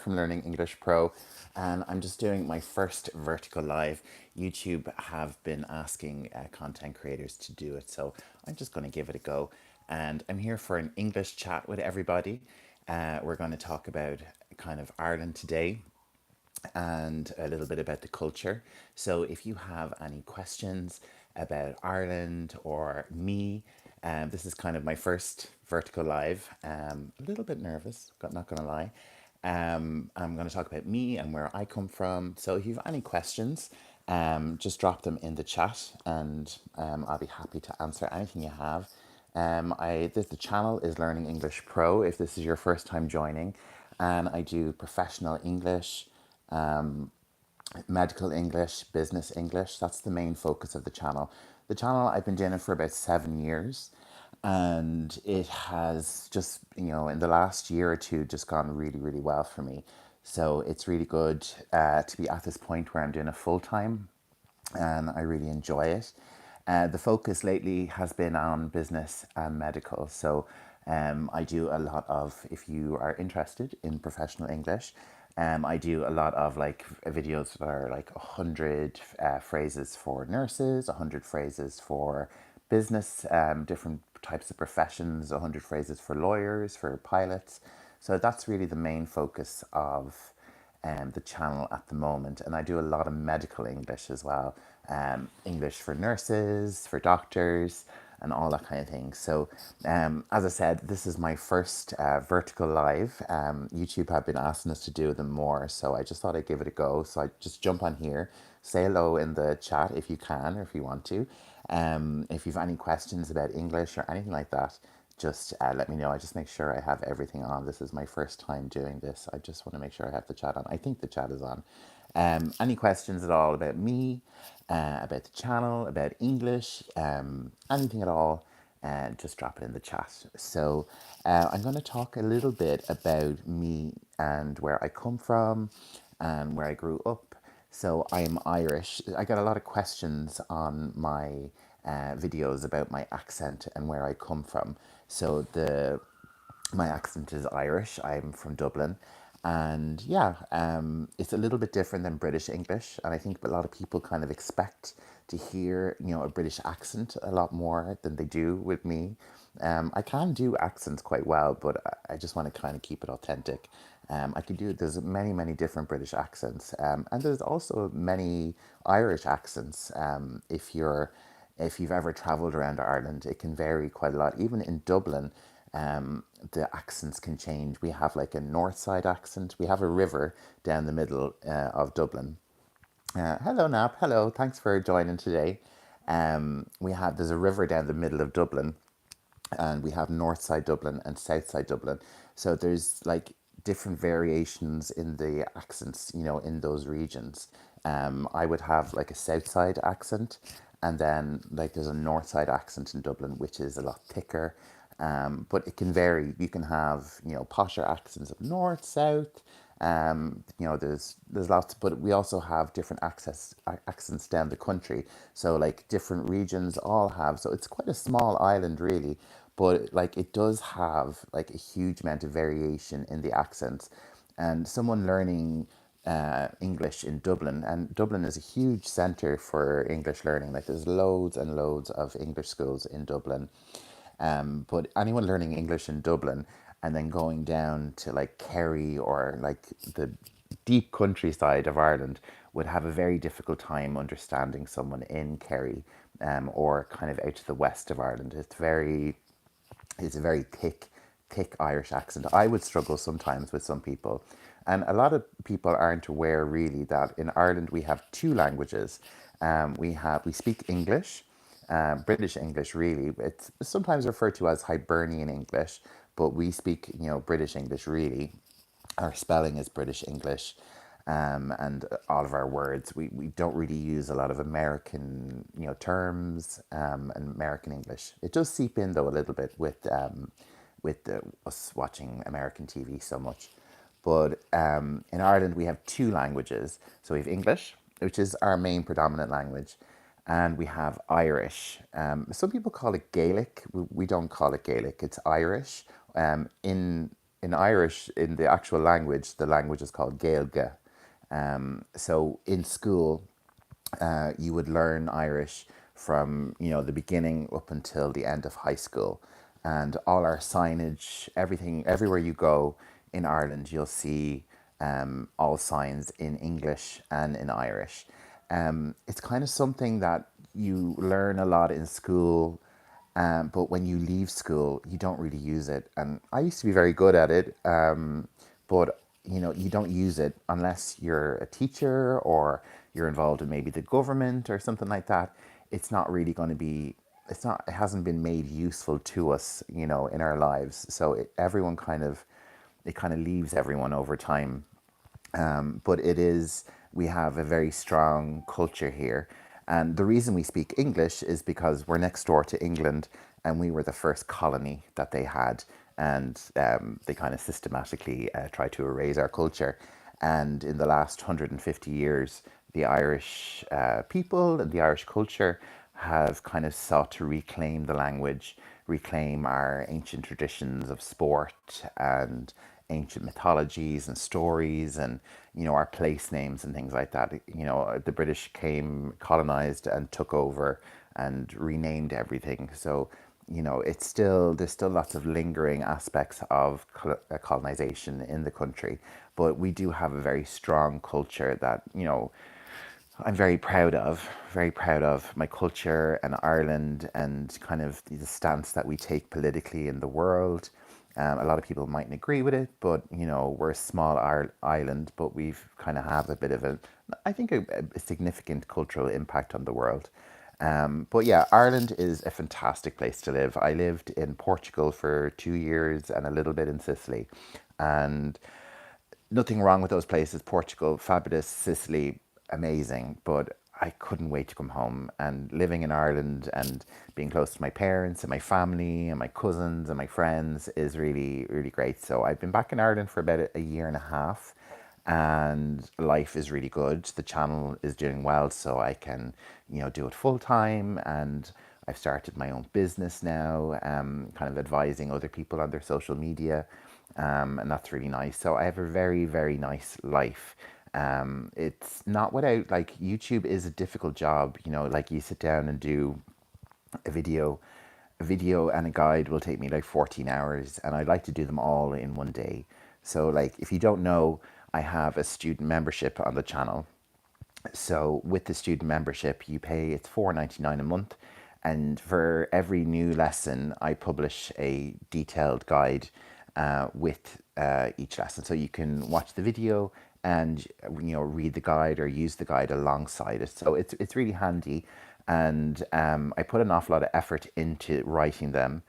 from Learning English Pro, and I'm just doing my first vertical live. YouTube have been asking content creators to do it, so I'm just going to give it a go. And I'm here for an English chat with everybody. We're going to talk about kind of Ireland today and a little bit about the culture. So if you have any questions about Ireland or me, this is kind of my first vertical live. A little bit nervous, not gonna lie. I'm going to talk about me and where I come from. So if you have any questions, just drop them in the chat, and I'll be happy to answer anything you have. The channel is Learning English Pro. If this is your first time joining, and I do professional English, medical English, business English. That's the main focus of the channel. The channel, I've been doing it for about 7 years, and it has just, in the last year or two, just gone really, really well for me. So it's really good to be at this point where I'm doing it full time, and I really enjoy it. The focus lately has been on business and medical. So I do a lot of, if you are interested in professional English, I do a lot of like videos that are like 100 phrases for nurses, 100 phrases for business, different types of professions, 100 phrases for lawyers, for pilots. So that's really the main focus of the channel at the moment. And I do a lot of medical English as well, English for nurses, for doctors, and all that kind of thing. So, as I said, this is my first vertical live. YouTube have been asking us to do them more, so I just thought I'd give it a go. So I just jump on here, say hello in the chat if you can or if you want to. If you've any questions about English or anything like that, just let me know. I just make sure I have everything on. This is my first time doing this. I just want to make sure I have the chat on. I think the chat is on. Any questions at all about me, about the channel, about English, anything at all, just drop it in the chat. So I'm going to talk a little bit about me and where I come from and where I grew up. So I'm Irish. I get a lot of questions on my videos about my accent and where I come from. So my accent is Irish. I'm from Dublin, and yeah, it's a little bit different than British English, and I think a lot of people kind of expect to hear, a British accent a lot more than they do with me. I can do accents quite well, but I just want to kind of keep it authentic. I can do. There's many, many different British accents, and there's also many Irish accents. If you've ever travelled around Ireland, it can vary quite a lot. Even in Dublin, the accents can change. We have like a north side accent. We have a river down the middle of Dublin. Hello, Nap. Hello. Thanks for joining today. There's a river down the middle of Dublin, and we have north side Dublin and south side Dublin. So there's like different variations in the accents, in those regions. I would have like a south side accent, and then like there's a north side accent in Dublin, which is a lot thicker. But it can vary. You can have, posher accents of north, south. There's lots, but we also have different accents down the country. So like different regions all have. So it's quite a small island, really, but like it does have like a huge amount of variation in the accents. And someone learning English in Dublin, and Dublin is a huge centre for English learning. Like there's loads and loads of English schools in Dublin. But anyone learning English in Dublin and then going down to like Kerry or like the deep countryside of Ireland would have a very difficult time understanding someone in Kerry, or kind of out to the west of Ireland. It's a very thick Irish accent. I would struggle sometimes with some people. And a lot of people aren't aware really that in Ireland we have two languages. We speak English, British English really. It's sometimes referred to as Hibernian English, but we speak, British English really. Our spelling is British English, and all of our words. We don't really use a lot of American, terms, and American English. It does seep in though a little bit with us watching American TV so much. But in Ireland, we have two languages. So we have English, which is our main predominant language, and we have Irish. Some people call it Gaelic. We don't call it Gaelic. It's Irish. In in Irish, in the actual language, the language is called Gaeilge. So in school, you would learn Irish from the beginning up until the end of high school, and all our signage, everything, everywhere you go in Ireland, you'll see all signs in English and in Irish. It's kind of something that you learn a lot in school, but when you leave school, you don't really use it. And I used to be very good at it, but you don't use it unless you're a teacher or you're involved in maybe the government or something like that. It's not really going to be. It's not. It hasn't been made useful to us, in our lives. So everyone it kind of leaves everyone over time, but we have a very strong culture here. And the reason we speak English is because we're next door to England and we were the first colony that they had. And they kind of systematically tried to erase our culture. And in the last 150 years, the Irish people and the Irish culture have kind of sought to reclaim the language, reclaim our ancient traditions of sport and ancient mythologies and stories and our place names and things like that. The British came, colonized and took over and renamed everything. So there's still lots of lingering aspects of colonization in the country, but we do have a very strong culture that I'm very proud of my culture and Ireland and kind of the stance that we take politically in the world. A lot of people mightn't agree with it, but we're a small island, but we've kind of have a bit of I think, a significant cultural impact on the world. But yeah, Ireland is a fantastic place to live. I lived in Portugal for 2 years and a little bit in Sicily, and nothing wrong with those places. Portugal, fabulous. Sicily, amazing. But I couldn't wait to come home. And living in Ireland and being close to my parents and my family and my cousins and my friends is really, really great. So I've been back in Ireland for about a year and a half, and life is really good. The channel is doing well, so I can, do it full time. And I've started my own business now, kind of advising other people on their social media, and that's really nice. So I have a very, very nice life. It's not without, like, YouTube is a difficult job. Like, you sit down and do a video and a guide will take me like 14 hours, and I like to do them all in one day. So, like, if you don't know, I have a student membership on the channel. So with the student membership, you pay, it's $4.99 a month, and for every new lesson, I publish a detailed guide with each lesson. So you can watch the video and read the guide or use the guide alongside it. So it's really handy, and I put an awful lot of effort into writing them.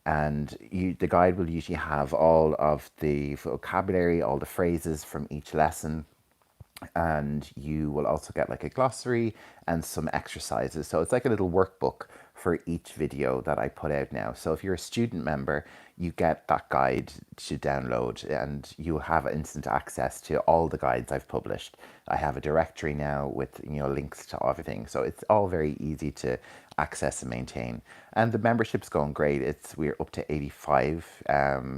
And the guide will usually have all of the vocabulary, all the phrases from each lesson, and you will also get like a glossary and some exercises. So it's like a little workbook for each video that I put out now. So if you're a student member, you get that guide to download, and you have instant access to all the guides I've published. I have a directory now with links to everything. So it's all very easy to access and maintain. And the membership's going great. We're up to 85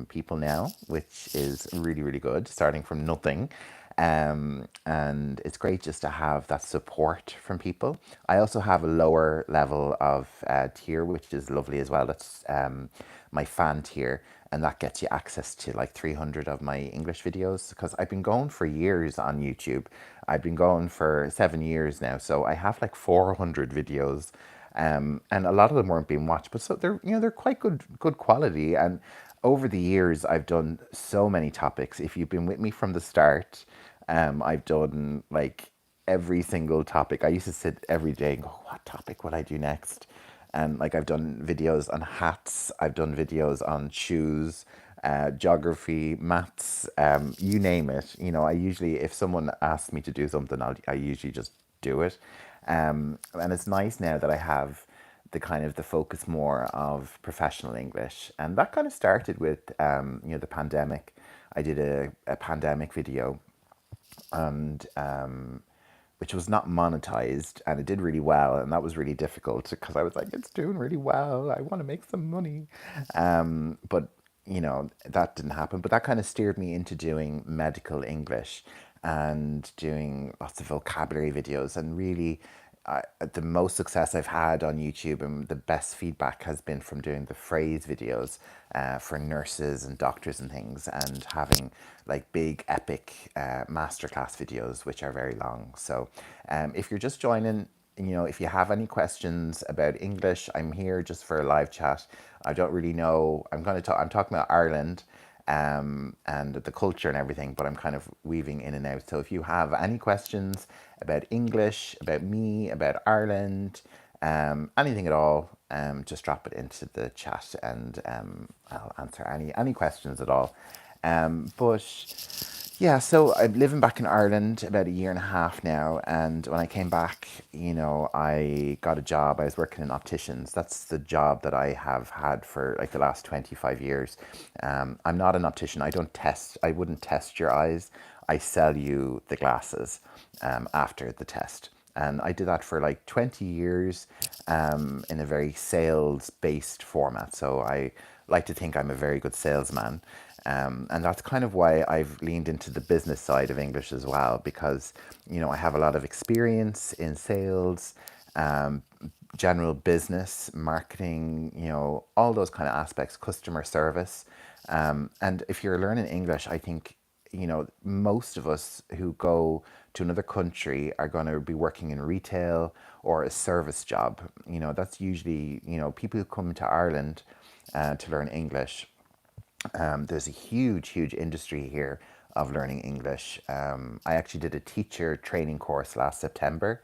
people now, which is really, really good, starting from nothing. And it's great just to have that support from people. I also have a lower level of tier, which is lovely as well. That's my fan tier, and that gets you access to like 300 of my English videos, because I've been going for years on YouTube. I've been going for 7 years now, so I have like 400 videos. And a lot of them weren't being watched, but so they're quite good quality. And over the years, I've done so many topics. If you've been with me from the start, I've done like every single topic. I used to sit every day and go, what topic will I do next? And like, I've done videos on hats, I've done videos on shoes, geography, maths, you name it. I usually, if someone asks me to do something, I usually just do it. And it's nice now that I have the focus more of professional English, and that kind of started with the pandemic. I did a pandemic video, and which was not monetized, and it did really well, and that was really difficult because I was like, it's doing really well, I want to make some money. But that didn't happen. But that kind of steered me into doing medical English and doing lots of vocabulary videos. And really, the most success I've had on YouTube and the best feedback has been from doing the phrase videos for nurses and doctors and things, and having like big epic masterclass videos, which are very long. So if you're just joining, if you have any questions about English, I'm here just for a live chat. I don't really know. I'm talking about Ireland, and the culture and everything, but I'm kind of weaving in and out. So if you have any questions about English, about me, about Ireland, anything at all, just drop it into the chat, and I'll answer any questions at all. But yeah, so I'm living back in Ireland about a year and a half now, and when I came back, I got a job. I was working in opticians. That's the job that I have had for like the last 25 years. I'm not an optician. I don't test. I wouldn't test your eyes. I sell you the glasses after the test. And I did that for like 20 years in a very sales based format. So I like to think I'm a very good salesman. And that's kind of why I've leaned into the business side of English as well, because, I have a lot of experience in sales, um, general business, marketing, all those kind of aspects, customer service. And if you're learning English, I think, most of us who go to another country are going to be working in retail or a service job. That's usually, people who come to Ireland to learn English. There's a huge, huge industry here of learning English. I actually did a teacher training course last September,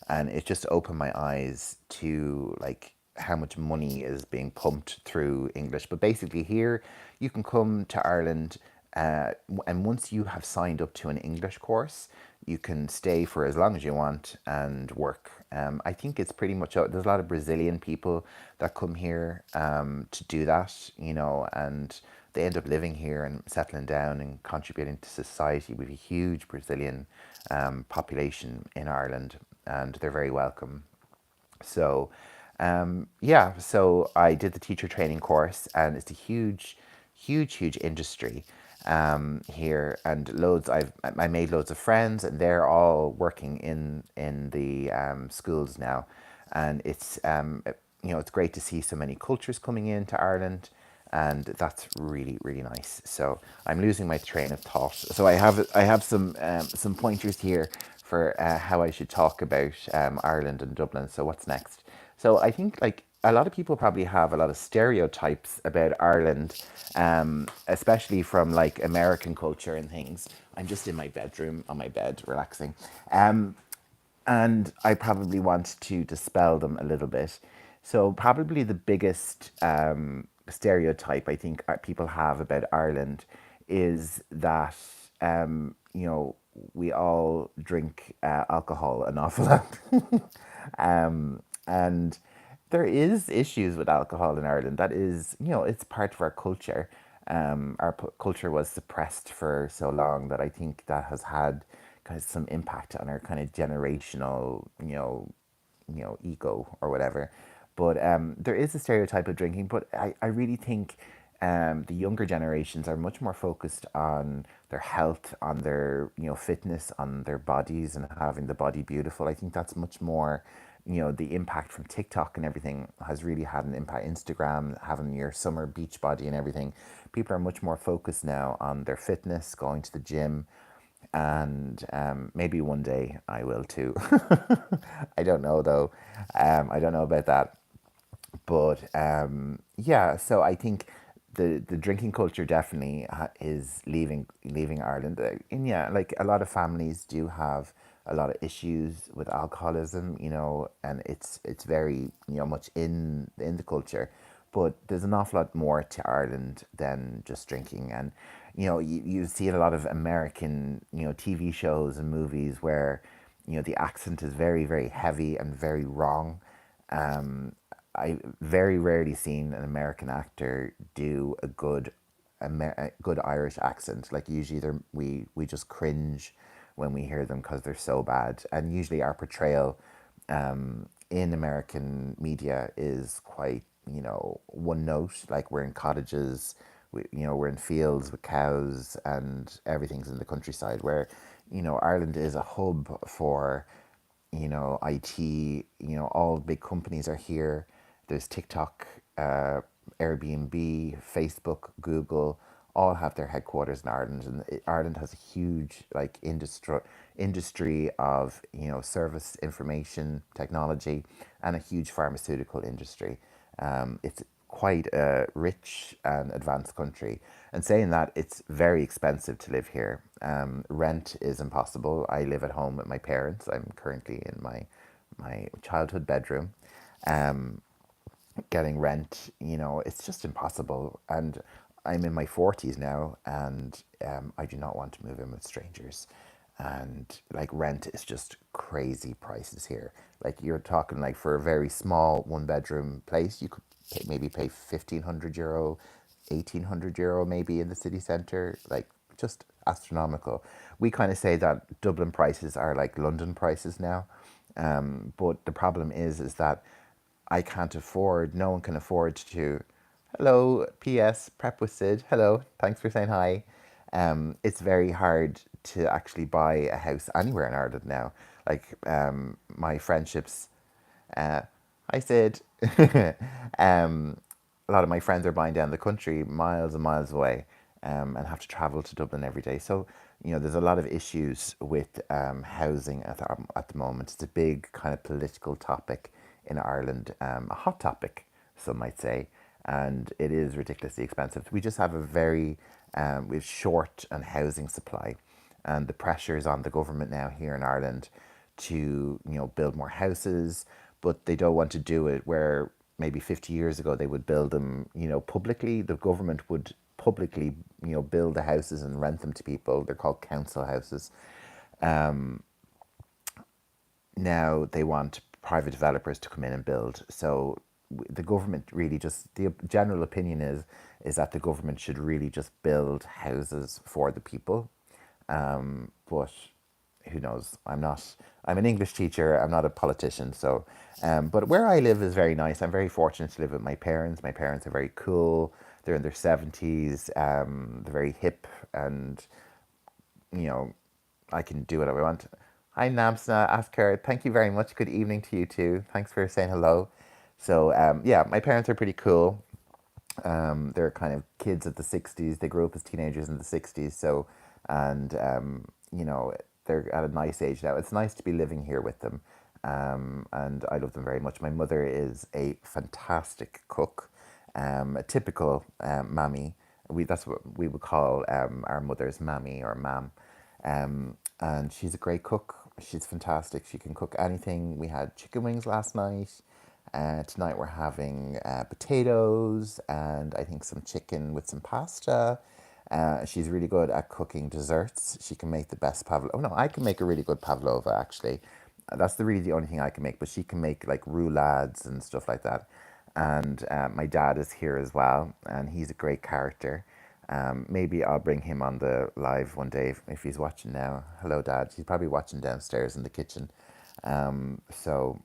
and it just opened my eyes to like how much money is being pumped through English. But basically, here you can come to Ireland, and once you have signed up to an English course, you can stay for as long as you want and work. I think it's pretty much, there's a lot of Brazilian people that come here to do that, and they end up living here and settling down and contributing to society. We have a huge Brazilian population in Ireland, and they're very welcome. So, yeah, so I did the teacher training course, and it's a huge, huge, huge industry here, and I made loads of friends, and they're all working in the schools now, and it's great to see so many cultures coming into Ireland, and that's really really nice. So I'm losing my train of thought. So I have some pointers here for how I should talk about Ireland and Dublin. So what's next? So I think like a lot of people probably have a lot of stereotypes about Ireland, especially from like American culture and things. I'm just in my bedroom on my bed relaxing. And I probably want to dispel them a little bit. So, probably the biggest stereotype I think people have about Ireland is that, we all drink alcohol an awful lot. And there is issues with alcohol in Ireland. That is, it's part of our culture. Our culture was suppressed for so long that I think that has had kind of some impact on our kind of generational, ego or whatever. But there is a stereotype of drinking, but I really think the younger generations are much more focused on their health, on their fitness, on their bodies, and having the body beautiful. I think that's much more, the impact from TikTok and everything has really had an impact. Instagram, having your summer beach body and everything, people are much more focused now on their fitness, going to the gym, and maybe one day I will too. I don't know though. I don't know about that. But yeah, so I think the drinking culture definitely is leaving Ireland. And yeah, like a lot of families do have a lot of issues with alcoholism, and it's very much in the culture. But there's an awful lot more to Ireland than just drinking, and you see a lot of American TV shows and movies where the accent is very very heavy and very wrong. I very rarely seen an American actor do a good Irish accent. Like usually, we just cringe when we hear them because they're so bad. And usually, our portrayal in American media is quite one note. Like we're in cottages we're in fields with cows and everything's in the countryside. Where Ireland is a hub for IT. All big companies are here. There's TikTok, Airbnb, Facebook, Google, all have their headquarters in Ireland, and Ireland has a huge like industry of service, information, technology, and a huge pharmaceutical industry. It's quite a rich and advanced country. And saying that, it's very expensive to live here. Rent is impossible. I live at home with my parents. I'm currently in my childhood bedroom. Getting rent, it's just impossible. And I'm in my 40s now, and I do not want to move in with strangers. And like rent is just crazy prices here. Like you're talking like for a very small one bedroom place, you could maybe pay €1,500, €1,800 maybe in the city centre. Like just astronomical. We kind of say that Dublin prices are like London prices now. But the problem is that no one can afford to. Hello, P.S. Prep with Sid. Hello, thanks for saying hi. It's very hard to actually buy a house anywhere in Ireland now. Like my friendships, I said, a lot of my friends are buying down the country, miles and miles away, and have to travel to Dublin every day. So, there's a lot of issues with housing at the moment. It's a big kind of political topic in Ireland, a hot topic, some might say, and it is ridiculously expensive. We just have we have short on housing supply, and the pressure is on the government now here in Ireland to build more houses, but they don't want to do it where maybe 50 years ago they would build them publicly. The government would publicly build the houses and rent them to people. They're called council houses. Now they want private developers to come in and build. So the government really just, the general opinion is that the government should really just build houses for the people. But who knows? I'm an English teacher. I'm not a politician. So, but where I live is very nice. I'm very fortunate to live with my parents. My parents are very cool. They're in their 70s. They're very hip, and you know, I can do whatever I want. Hi, Namsna, Asker. Thank you very much. Good evening to you too. Thanks for saying hello. So, yeah, my parents are pretty cool. They're kind of kids of the 60s. They grew up as teenagers in the 60s. So, and, they're at a nice age now. It's nice to be living here with them. And I love them very much. My mother is a fantastic cook, a typical mammy. That's what we would call our mother's mammy or mam. And she's a great cook. She's fantastic. She can cook anything. We had chicken wings last night. Tonight we're having potatoes and I think some chicken with some pasta. She's really good at cooking desserts. She can make the best pavlova. Oh no, I can make a really good pavlova actually. That's the only thing I can make. But she can make like roulades and stuff like that. And my dad is here as well, and he's a great character. Maybe I'll bring him on the live one day if he's watching now. Hello, Dad. He's probably watching downstairs in the kitchen. So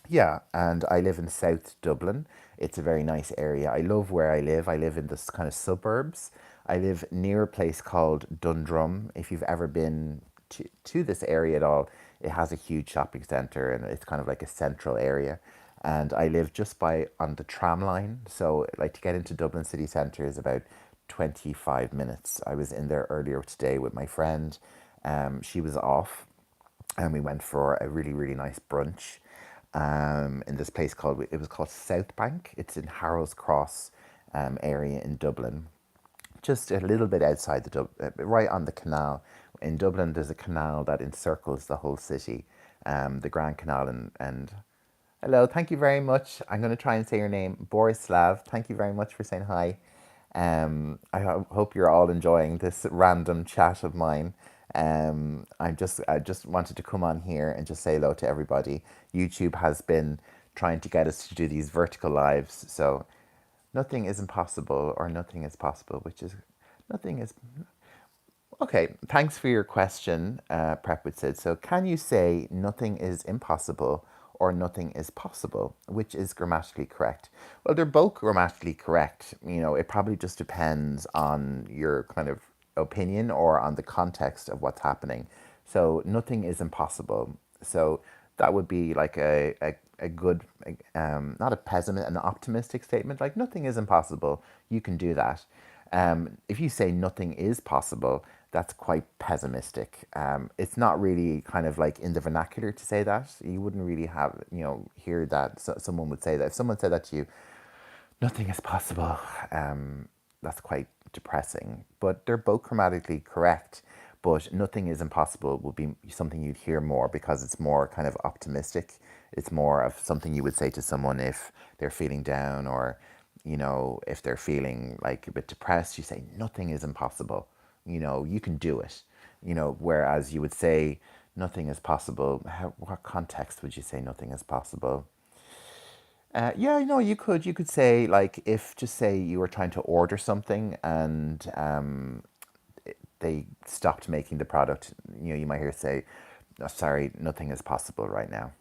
yeah, and I live in South Dublin. It's a very nice area. I love where I live. I live in this kind of suburbs. I live near a place called Dundrum. If you've ever been to this area at all, it has a huge shopping centre and it's kind of like a central area. And I live just by on the tram line. So like to get into Dublin city centre is about 25 minutes. I was in there earlier today with my friend. She was off and we went for a really, really nice brunch in this place it was called South Bank. It's in Harrow's Cross area in Dublin, just a little bit outside right on the canal. In Dublin, there's a canal that encircles the whole city, the Grand Canal. And hello, thank you very much. I'm going to try and say your name, Borislav. Thank you very much for saying hi. Hope you're all enjoying this random chat of mine. I just wanted to come on here and just say hello to everybody. YouTube has been trying to get us to do these vertical lives, so nothing is impossible, or nothing is possible, which is nothing is. Okay, thanks for your question, Prep with Sid. So, can you say nothing is impossible or nothing is possible? Which is grammatically correct? Well, they're both grammatically correct. It probably just depends on your kind of opinion or on the context of what's happening. So nothing is impossible. So that would be like a good, not a pessimist, an optimistic statement. Like nothing is impossible. You can do that. If you say nothing is possible, that's quite pessimistic. It's not really kind of like in the vernacular to say that. You wouldn't really have, hear that someone would say that. If someone said that to you, nothing is possible. That's quite depressing. But they're both grammatically correct. But nothing is impossible would be something you'd hear more because it's more kind of optimistic. It's more of something you would say to someone if they're feeling down or, if they're feeling like a bit depressed. You say, nothing is impossible. You can do it. Whereas you would say, nothing is possible. What context would you say nothing is possible? Yeah, you could say like if just say you were trying to order something and they stopped making the product, you might hear say, "Oh, sorry, nothing is possible right now."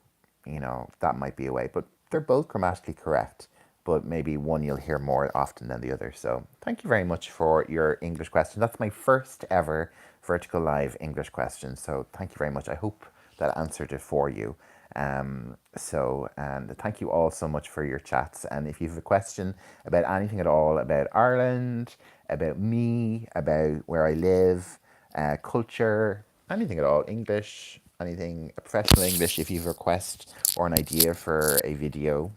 That might be a way, but they're both grammatically correct, but maybe one you'll hear more often than the other. So thank you very much for your English question. That's my first ever vertical live English question. So thank you very much. I hope that answered it for you. And thank you all so much for your chats. And if you have a question about anything at all about Ireland, about me, about where I live, culture, anything at all, English, anything professional English, if you have a request or an idea for a video,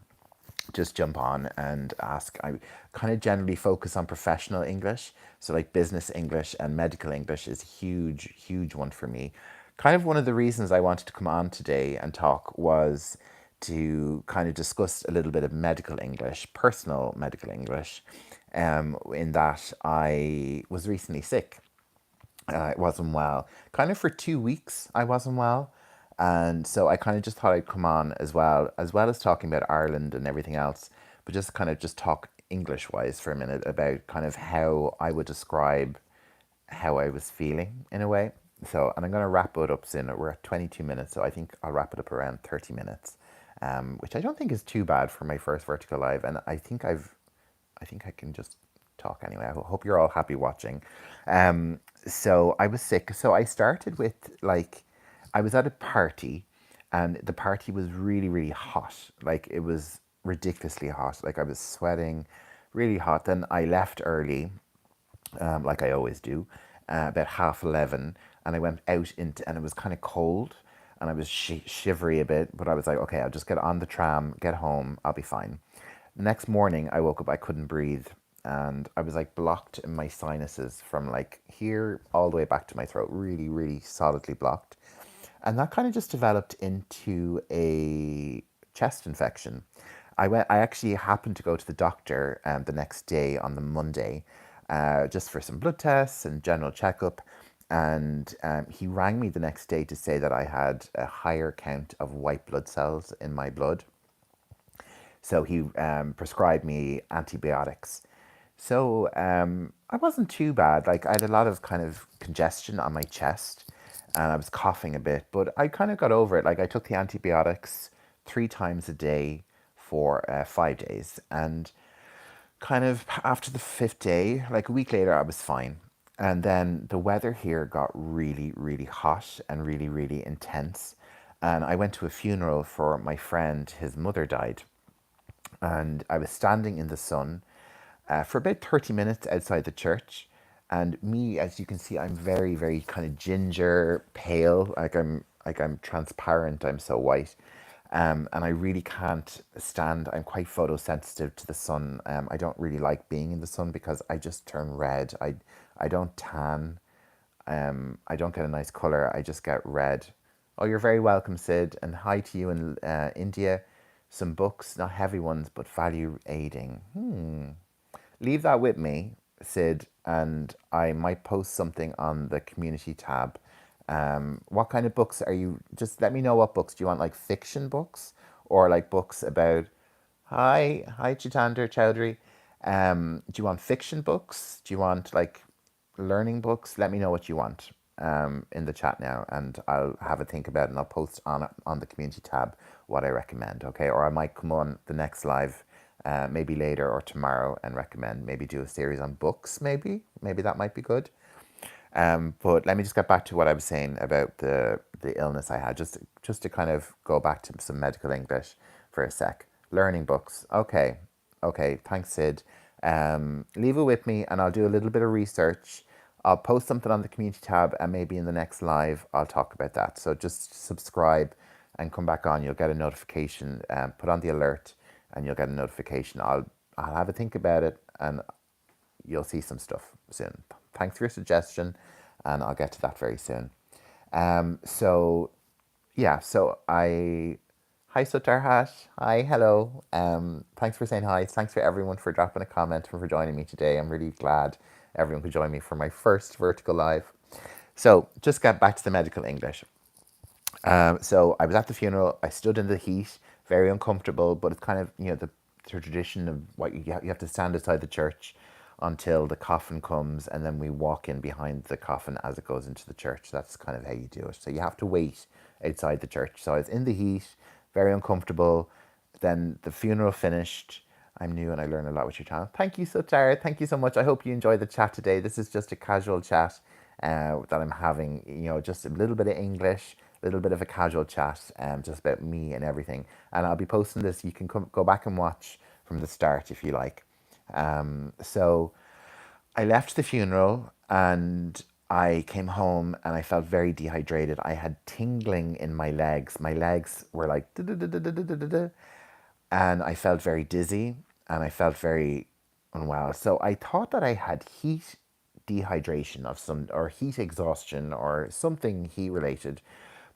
just jump on and ask. I kind of generally focus on professional English. So, like business English and medical English is a huge, huge one for me. Kind of one of the reasons I wanted to come on today and talk was to kind of discuss a little bit of medical English, personal medical English, in that I was recently sick. I wasn't well. Kind of for 2 weeks, I wasn't well. And so I kind of just thought I'd come on as well as talking about Ireland and everything else, but just kind of just talk English wise for a minute about kind of how I would describe how I was feeling in a way. So, and I'm going to wrap it up soon. We're at 22 minutes, so I think I'll wrap it up around 30 minutes, which I don't think is too bad for my first vertical live. And I think I can just talk anyway. I hope you're all happy watching. So I was sick. So I started with like, I was at a party and the party was really, really hot. Like it was ridiculously hot. Like I was sweating really hot. Then I left early, like I always do, about 11:30. And I went out and it was kind of cold and I was shivery a bit, but I was like, okay, I'll just get on the tram, get home, I'll be fine. The next morning, I woke up, I couldn't breathe, and I was like blocked in my sinuses from like here all the way back to my throat, really, really solidly blocked. And that kind of just developed into a chest infection. I actually happened to go to the doctor the next day on the Monday, just for some blood tests and general checkup. And he rang me the next day to say that I had a higher count of white blood cells in my blood. So he prescribed me antibiotics. So I wasn't too bad. Like I had a lot of kind of congestion on my chest and I was coughing a bit, but I kind of got over it. Like I took the antibiotics 3 times a day for 5 days. And kind of after the fifth day, like a week later, I was fine. And then the weather here got really, really hot and really, really intense. And I went to a funeral for my friend, his mother died. And I was standing in the sun for about 30 minutes outside the church. And me, as you can see, I'm very, very kind of ginger, pale. Like I'm transparent. I'm so white, and I really can't stand. I'm quite photosensitive to the sun. I don't really like being in the sun because I just turn red. I don't tan. I don't get a nice color. I just get red. Oh, you're very welcome, Sid, and hi to you in India. Some books, not heavy ones, but value aiding. Leave that with me, Sid, and I might post something on the community tab. What kind of books are you? Just let me know what books. Do you want like fiction books or like books about? Hi, Chitander Chowdhury. Do you want fiction books? Do you want like learning books? Let me know what you want. in the chat now, and I'll have a think about it, and I'll post on the community tab what I recommend, okay? Or I might come on the next live maybe later or tomorrow and recommend, maybe do a series on books, maybe that might be good. But let me just get back to what I was saying about the illness I had, just to kind of go back to some medical English for a sec. Learning books. Okay, thanks, Sid. Leave it with me, and I'll do a little bit of research. I'll post something on the community tab, and maybe in the next live, I'll talk about that. So just subscribe and come back on. You'll get a notification. Put on the alert, and you'll get a notification. I'll have a think about it, and you'll see some stuff soon. Thanks for your suggestion, and I'll get to that very soon. So yeah, so hi Sutarhat, hi, hello. Thanks for saying hi. Thanks for everyone for dropping a comment and for joining me today. I'm really glad everyone could join me for my first vertical live. So just get back to the medical English. So I was at the funeral. I stood in the heat, very uncomfortable, but it's kind of, the tradition of what you have to stand outside the church until the coffin comes, and then we walk in behind the coffin as it goes into the church. That's kind of how you do it. So you have to wait outside the church. So I was in the heat, very uncomfortable. Then the funeral finished. I'm new and I learn a lot with your channel. Thank you, Sutar. Thank you so much. I hope you enjoyed the chat today. This is just a casual chat that I'm having, just a little bit of English, a little bit of a casual chat, just about me and everything. And I'll be posting this. You can go back and watch from the start if you like. So I left the funeral and I came home and I felt very dehydrated. I had tingling in my legs. My legs were like, and I felt very dizzy and I felt very unwell. So I thought that I had heat dehydration of some, or heat exhaustion or something heat related.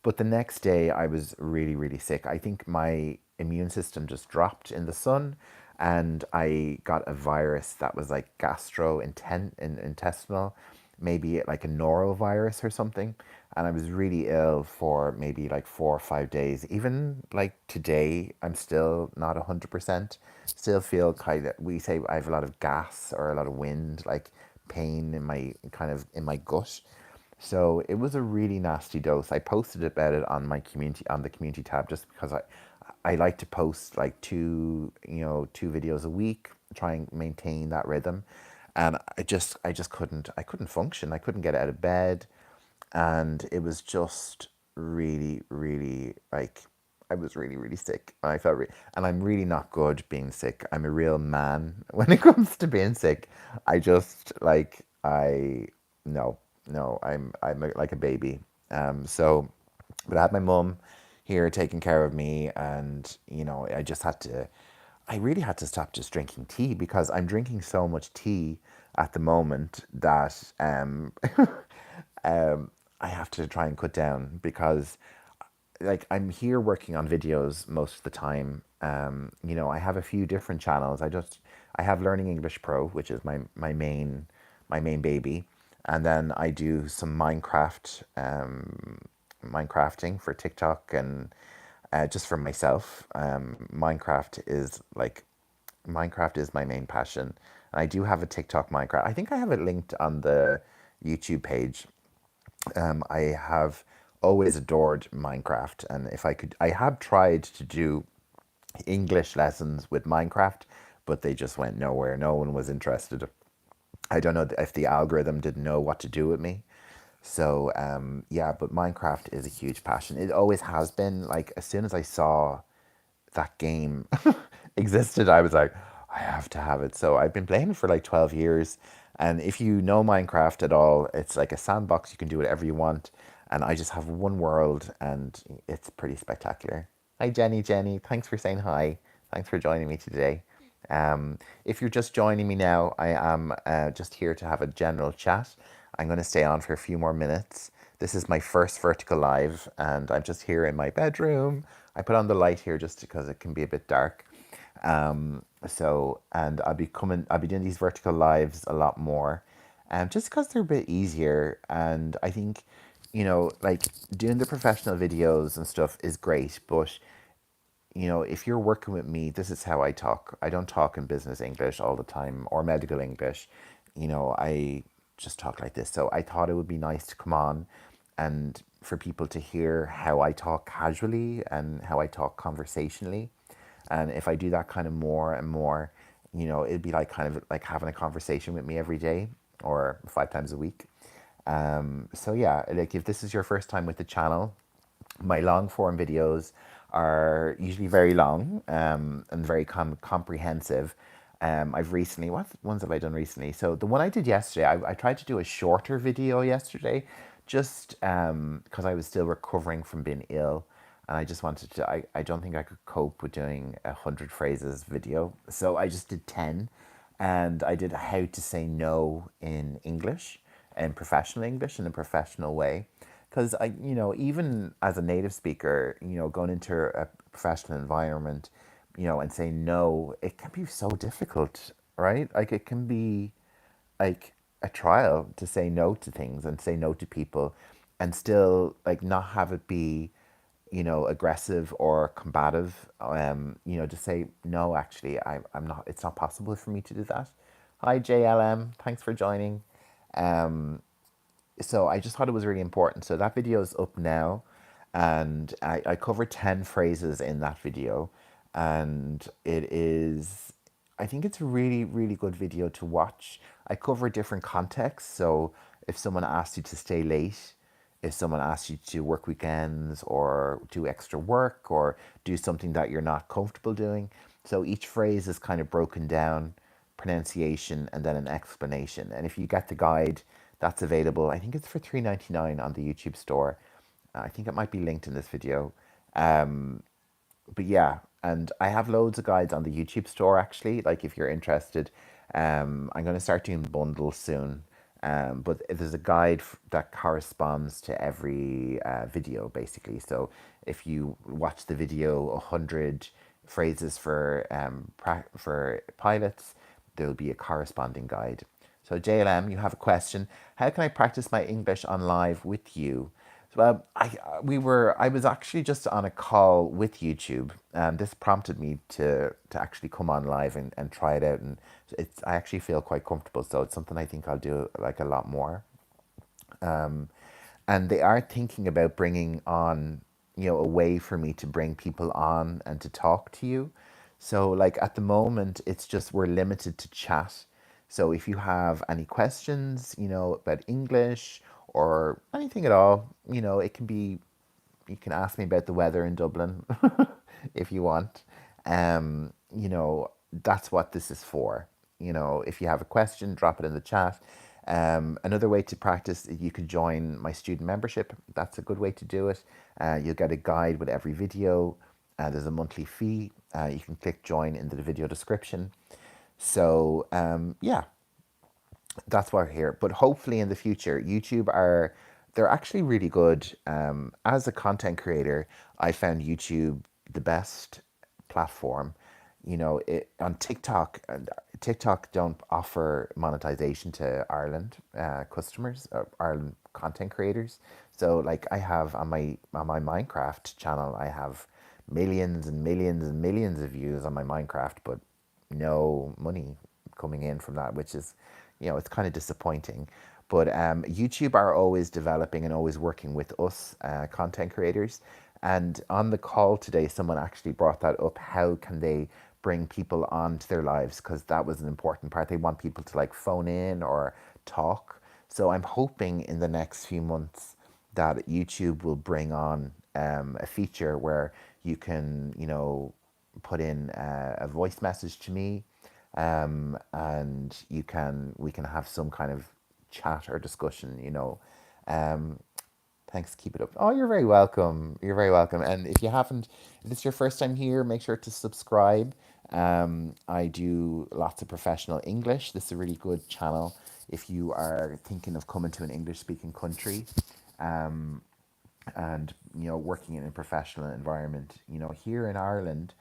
But the next day I was really, really sick. I think my immune system just dropped in the sun, and I got a virus that was like intestinal, maybe like a norovirus or something. And I was really ill for maybe like 4 or 5 days. Even like today, I'm still not 100%. Still feel kind of, we say I have a lot of gas or a lot of wind, like pain in my in my gut. So it was a really nasty dose. I posted about it on my community, on the community tab, just because I like to post like two videos a week, try and maintain that rhythm. And I couldn't function. I couldn't get out of bed, and it was just really, really like, I was really, really sick. And I felt and I'm really not good being sick. I'm a real man when it comes to being sick. I just like, no, no, like a baby. So, but I had my mum here taking care of me, and I really had to stop just drinking tea, because I'm drinking so much tea at the moment that I have to try and cut down, because like I'm here working on videos most of the time. I have a few different channels. I have Learning English Pro, which is my main baby, and then I do some Minecrafting for TikTok, and just for myself. Minecraft is my main passion, and I do have a TikTok Minecraft. I think I have it linked on the YouTube page. I have always adored Minecraft, and if I could, I have tried to do English lessons with Minecraft, but they just went nowhere. No one was interested. I don't know if the algorithm didn't know what to do with me. So yeah, but Minecraft is a huge passion. It always has been. Like as soon as I saw that game existed, I was like, I have to have it. So I've been playing it for like 12 years. And if you know Minecraft at all, it's like a sandbox. You can do whatever you want. And I just have one world, and it's pretty spectacular. Hi, Jenny. Jenny, thanks for saying hi. Thanks for joining me today. If you're just joining me now, I am just here to have a general chat. I'm going to stay on for a few more minutes. This is my first vertical live, and I'm just here in my bedroom. I put on the light here just because it can be a bit dark. And I'll be doing these vertical lives a lot more, just because they're a bit easier. And I think, like doing the professional videos and stuff is great, but if you're working with me, this is how I talk. I don't talk in business English all the time or medical English. I just talk like this. So I thought it would be nice to come on and for people to hear how I talk casually and how I talk conversationally. And if I do that kind of more and more, it'd be like kind of like having a conversation with me every day or 5 times a week. So yeah, like if this is your first time with the channel, my long form videos are usually very long and very comprehensive. I've recently, what ones have I done recently? So the one I did yesterday, I tried to do a shorter video yesterday just because I was still recovering from being ill. And I just wanted to, I don't think I could cope with doing 100 phrases video. So I just did 10 and I did how to say no in English, in professional English in a professional way. Because even as a native speaker, going into a professional environment, and saying no, it can be so difficult, right? Like it can be like a trial to say no to things and say no to people and still like not have it be aggressive or combative, to say no, actually I'm not, it's not possible for me to do that. Hi JLM, thanks for joining. So I just thought it was really important. So that video is up now, and I covered 10 phrases in that video, and I think it's a really, really good video to watch. I cover different contexts. So if someone asks you to stay late, if someone asks you to work weekends or do extra work or do something that you're not comfortable doing. So each phrase is kind of broken down, pronunciation, and then an explanation. And if you get the guide, that's available. I think it's for $3.99 on the YouTube store. I think it might be linked in this video. But yeah, and I have loads of guides on the YouTube store actually. Like if you're interested, I'm going to start doing bundles soon. But there's a guide that corresponds to every video basically. So if you watch the video 100 phrases for pilots, there'll be a corresponding guide. So JLM, you have a question. How can I practice my English on live with you? So I was actually just on a call with YouTube, and this prompted me to actually come on live and try it out, and I actually feel quite comfortable, so it's something I think I'll do like a lot more. And they are thinking about bringing on, a way for me to bring people on and to talk to you. So like at the moment, it's just we're limited to chat. So if you have any questions, about English or anything at all, it can be, you can ask me about the weather in Dublin if you want. That's what this is for. If you have a question, drop it in the chat. Another way to practice, you could join my student membership. That's a good way to do it. You'll get a guide with every video. There's a monthly fee. You can click join in the video description. So yeah, that's why we're here. But hopefully in the future, they're actually really good. As a content creator, I found YouTube the best platform. On TikTok, and TikTok don't offer monetization to Ireland customers, Ireland content creators. So like I have on my Minecraft channel, I have millions and millions and millions of views on my Minecraft, but no money coming in from that, which is, it's kind of disappointing. But YouTube are always developing and always working with us content creators. And on the call today, someone actually brought that up. How can they bring people onto their lives? Because that was an important part. They want people to like phone in or talk. So I'm hoping in the next few months that YouTube will bring on a feature where you can, put in a voice message to me, and we can have some kind of chat or discussion. Um, Thanks, keep it up. Oh, you're very welcome. You're very welcome. And if it's your first time here, make sure to subscribe. I do lots of professional English. This is a really good channel if you are thinking of coming to an English speaking country. And working in a professional environment. Here in Ireland,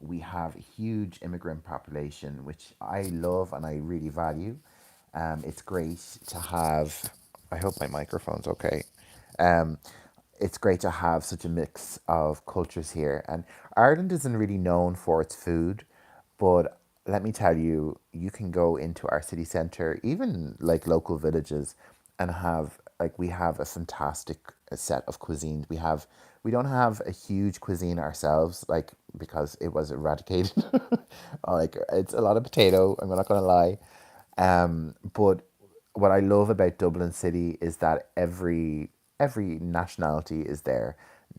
we have a huge immigrant population, which I love and I really value. It's great to have. I hope my microphone's okay. Um, it's great to have such a mix of cultures here, and Ireland isn't really known for its food, but let me tell you, you can go into our city center, even like local villages, and have like we have a fantastic set of cuisines. We don't have a huge cuisine ourselves, like because it was eradicated. Like it's a lot of potato. I'm not gonna lie, but what I love about Dublin City is that every nationality is there.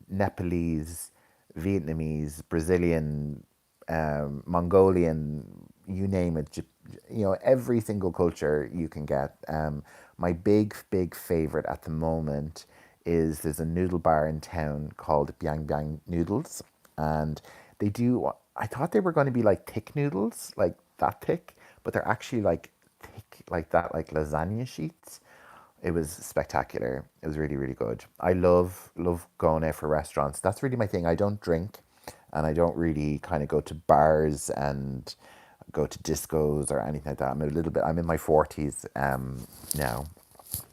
Nepalese, Vietnamese, Brazilian, Mongolian, you name it. Every single culture you can get. My big favorite at the moment is there's a noodle bar in town called Biang Biang Noodles, and they do. I thought they were going to be like thick noodles, like that thick, but they're actually like thick, like that, like lasagna sheets. It was spectacular. It was really good. I love going out for restaurants. That's really my thing. I don't drink, and I don't really kind of go to bars and go to discos or anything like that. I'm in my 40s now,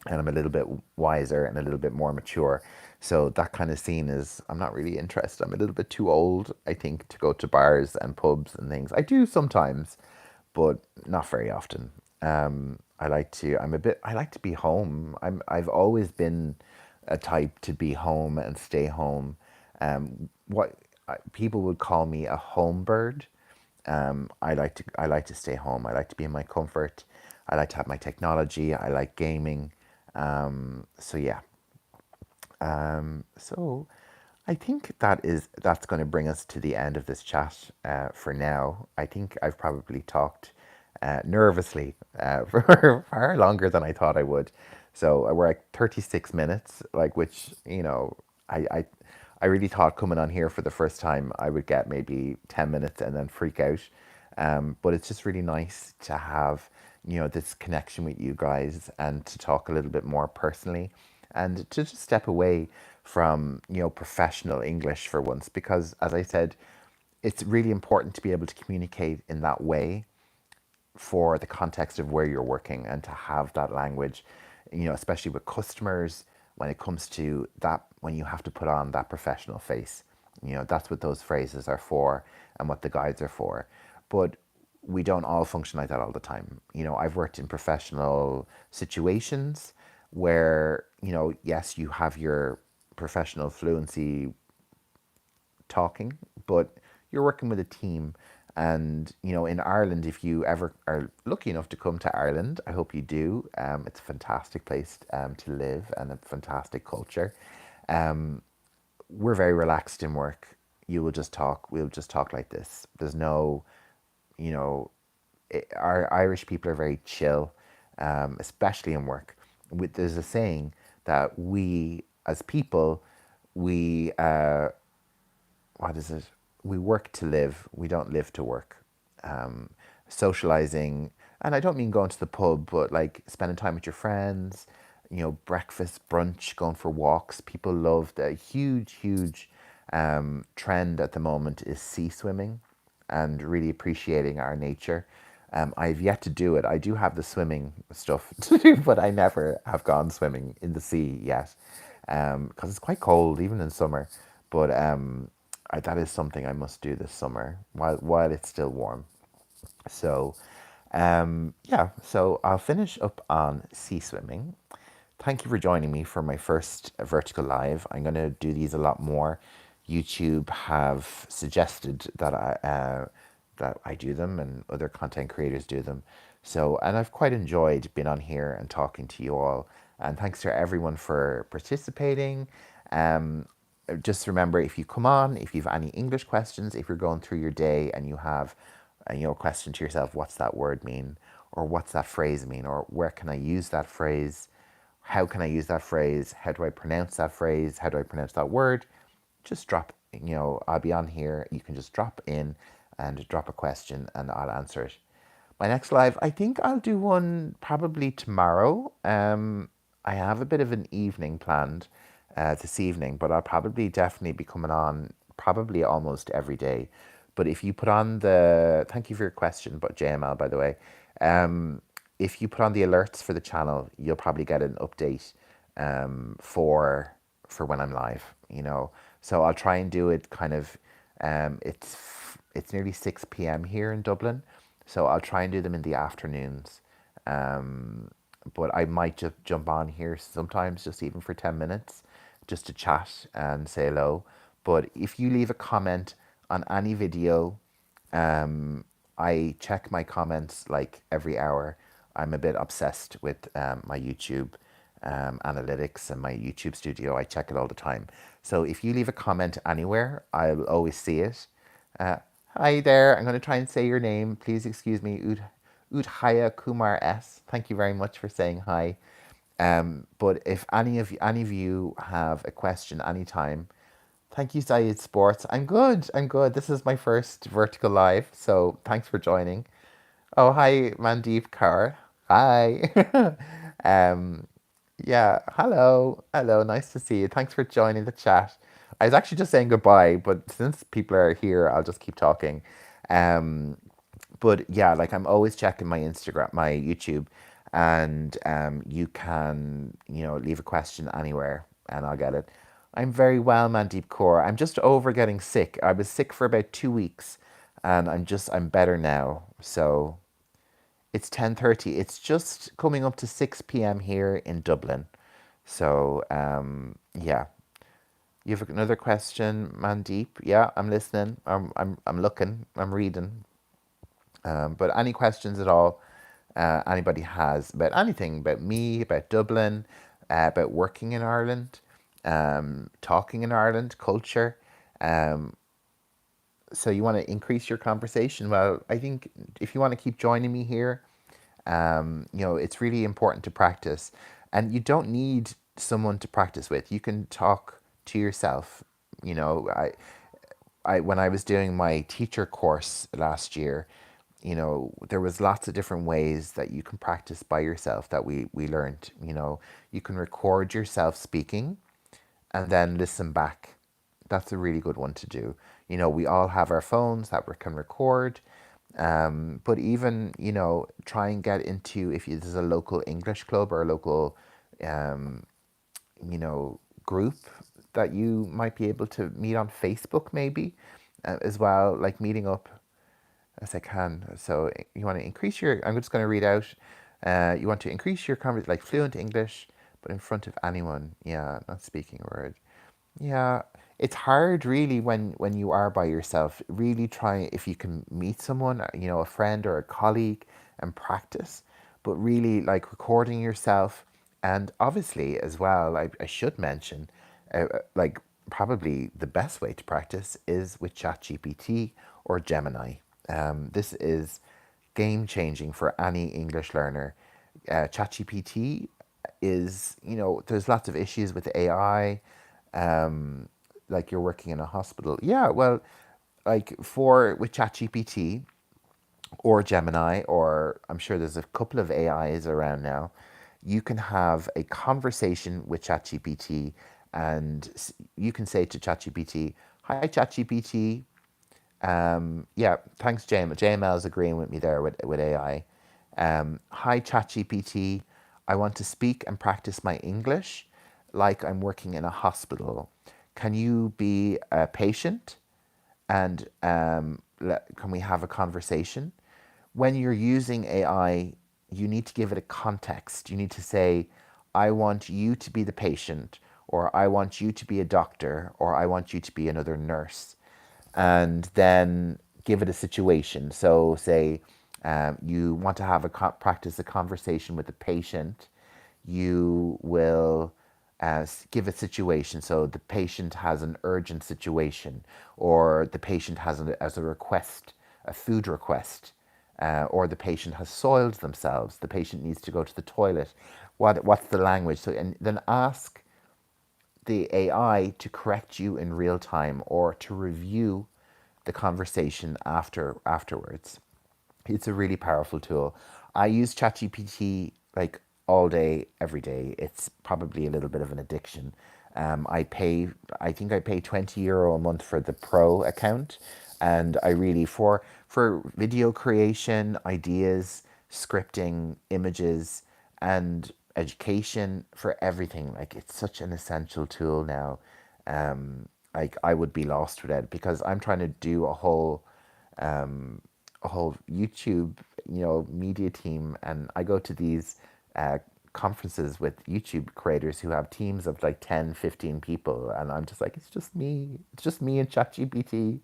and I'm a little bit wiser and a little bit more mature. So that kind of scene is, I'm not really interested. I'm a little bit too old, I think, to go to bars and pubs and things. I do sometimes, but not very often. I like to be home. I've always been a type to be home and stay home. What people would call me a home bird. I like to stay home. I like to be in my comfort. I like to have my technology. I like gaming. So yeah. So I think that's going to bring us to the end of this chat for now. I think I've probably talked nervously for far longer than I thought I would. So we're at 36 minutes, like which I, I I really thought coming on here for the first time I would get maybe 10 minutes and then freak out. But it's just really nice to have this connection with you guys and to talk a little bit more personally and to just step away from professional English for once, because as I said, it's really important to be able to communicate in that way for the context of where you're working and to have that language, especially with customers when it comes to that, when you have to put on that professional face. That's what those phrases are for and what the guides are for. But we don't all function like that all the time. I've worked in professional situations where, yes, you have your professional fluency talking, but you're working with a team. And, in Ireland, if you ever are lucky enough to come to Ireland, I hope you do. It's a fantastic place to live and a fantastic culture. We're very relaxed in work. We'll just talk like this. There's no, you know, our Irish people are very chill, especially in work. There's a saying that we, as people, we what is it? We work to live. We don't live to work. Um, Socializing, and I don't mean going to the pub, but like spending time with your friends. Breakfast, brunch, going for walks. People love the huge trend at the moment is sea swimming, and really appreciating our nature. I've yet to do it. I do have the swimming stuff to do, but I never have gone swimming in the sea yet, because it's quite cold even in summer. But that is something I must do this summer while it's still warm. So, yeah, so I'll finish up on sea swimming. Thank you for joining me for my first vertical live. I'm going to do these a lot more. YouTube have suggested that I do them, and other content creators do them. So, and I've quite enjoyed being on here and talking to you all. And thanks to everyone for participating. Um, just remember, if you come on, if you have any English questions, if you're going through your day and you have a question to yourself, what's that word mean, or what's that phrase mean, or where can I use that phrase, how can I use that phrase, how do I pronounce that phrase, how do I pronounce that word, just drop, I'll be on here. You can just drop in and drop a question and I'll answer it. My next live, I think I'll do one probably tomorrow. I have a bit of an evening planned this evening, but I'll probably definitely be coming on probably almost every day. But if you put on thank you for your question, but JML, by the way, if you put on the alerts for the channel, you'll probably get an update for when I'm live. So I'll try and do it kind of. It's nearly 6 p.m. here in Dublin, So I'll try and do them in the afternoons. Um, but I might just jump on here sometimes, just even for 10 minutes, just to chat and say hello. But if you leave a comment on any video, I check my comments like every hour. I'm a bit obsessed with my YouTube analytics and my YouTube studio. I check it all the time. So if you leave a comment anywhere, I'll always see it. Uh, Hi there. I'm going to try and say your name. Please excuse me, Udhaya Kumar S. Thank you very much for saying hi. But if any of you have a question anytime, thank you, Zayed Sports. I'm good. I'm good. This is my first vertical live, so thanks for joining. Oh, hi, Mandeep Kaur. Hi. um, yeah, hello. Hello, nice to see you. Thanks for joining the chat. I was actually just saying goodbye, but since people are here, I'll just keep talking. Um, but yeah, like I'm always checking my Instagram, my YouTube, and you can, leave a question anywhere and I'll get it. I'm very well, Mandeep Kaur. I'm just over getting sick. I was sick for about 2 weeks, and I'm better now. So it's 10:30. It's just coming up to 6 p.m. here in Dublin. So yeah. You have another question, Mandeep? Yeah, I'm listening. I'm looking. I'm reading. But any questions at all, anybody has about anything, about me, about Dublin, about working in Ireland, talking in Ireland, culture. Um, so you want to increase your conversation? Well, I think if you want to keep joining me here, it's really important to practice. And you don't need someone to practice with. You can talk to yourself. You know, when I was doing my teacher course last year, there was lots of different ways that you can practice by yourself that we learned. You can record yourself speaking and then listen back. That's a really good one to do. We all have our phones that we can record. But even, try and get into, if there's a local English club or a local, group that you might be able to meet on Facebook, maybe as well, like meeting up as I can. So you want to increase your, I'm just going to read out, you want to increase your conversation, like fluent English, but in front of anyone. Yeah, not speaking a word. Yeah, it's hard really when you are by yourself. Really try if you can meet someone, a friend or a colleague, and practice. But really, like recording yourself, and obviously as well, I should mention, like probably the best way to practice is with ChatGPT or Gemini. This is game changing for any English learner. ChatGPT is, there's lots of issues with AI, like you're working in a hospital. Yeah, well, like with ChatGPT or Gemini, or I'm sure there's a couple of AIs around now, you can have a conversation with ChatGPT and you can say to ChatGPT, "Hi, ChatGPT." Yeah, thanks, JML. JML is agreeing with me there with AI. Hi, ChatGPT. I want to speak and practice my English like I'm working in a hospital. Can you be a patient and can we have a conversation? When you're using AI, you need to give it a context. You need to say, I want you to be the patient, or I want you to be a doctor, or I want you to be another nurse. And then give it a situation. So, say you want to have practice a conversation with the patient, you will give a situation. So the patient has an urgent situation, or the patient has as a request, a food request, or the patient has soiled themselves. The patient needs to go to the toilet. What's the language? So and then ask the AI to correct you in real time or to review the conversation afterwards. It's a really powerful tool. I use ChatGPT like all day, every day. It's probably a little bit of an addiction. I think I pay €20 a month for the Pro account, and I really for video creation, ideas, scripting, images, and education, for everything. Like it's such an essential tool now. Like I would be lost without it because I'm trying to do a whole YouTube, media team, and I go to these uh, conferences with YouTube creators who have teams of like 10, 15 people, and I'm just like, it's just me and ChatGPT.